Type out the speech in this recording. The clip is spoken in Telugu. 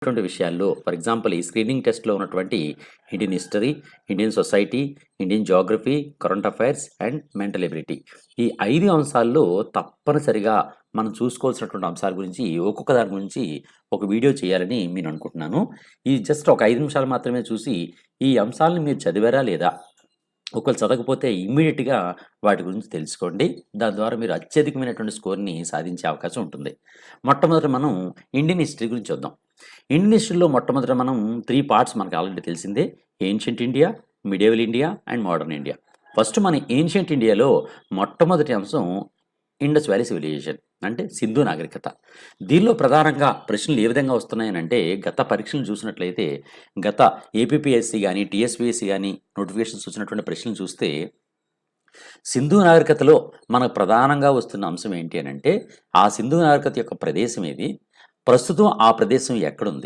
ఇటువంటి విషయాల్లో ఫర్ ఎగ్జాంపుల్ ఈ స్క్రీనింగ్ టెస్ట్‌లో ఉన్నటువంటి Indian history, Indian society, Indian Geography, current affairs and mental ability. ఈ 5 అంశాల్లో తప్పనిసరిగా మనం చూసుకోవాల్సినటువంటి అంశాల గురించి ఒక్కొక్క దాని గురించి ఒక వీడియో చేయాలని నేను అనుకుంటున్నాను. ఇది జస్ట్ ఒక 5 నిమిషాలు మాత్రమే చూసి ఈ అంశాలను మీరు చదివారా లేదా? ఒకవేళ చదవకపోతే ఇమ్మీడియేట్‌గా వాటి గురించి తెలుసుకోండి. దాని ద్వారా మీరు అత్యధికమైనటువంటి స్కోర్‌ని సాధించే అవకాశం ఉంటుంది. మొట్టమొదట మనం ఇండియన్ హిస్టరీ గురించి చూద్దాం. ఇండియన్ హిస్టరీలో మొట్టమొదట మనం 3 పార్ట్స్ మనకు ఆల్రెడీ తెలిసిందే. Ancient India, medieval India and modern India. First మన ఏన్షియంట్ ఇండియాలో మొట్టమొదటి అంశం ఇండస్ వ్యాలీ సివిలైజేషన్ అంటే సింధు నాగరికత. దీనిలో ప్రధానంగా ప్రశ్నలు ఏ విధంగా వస్తున్నాయనంటే గత పరీక్షలు చూసినట్లయితే గత ఏపీపీఎస్సీ గానీ, టీఎస్పీఎస్సీ గానీ నోటిఫికేషన్స్ వచ్చినటువంటి ప్రశ్నలు చూస్తే సింధు నాగరికతలో మనకు ప్రధానంగా వస్తున్న అంశం ఏంటి అనంటే ఆ సింధు నాగరికత యొక్క ప్రదేశం ఏది? ప్రస్తుతం ఆ ప్రదేశం ఎక్కడుంది?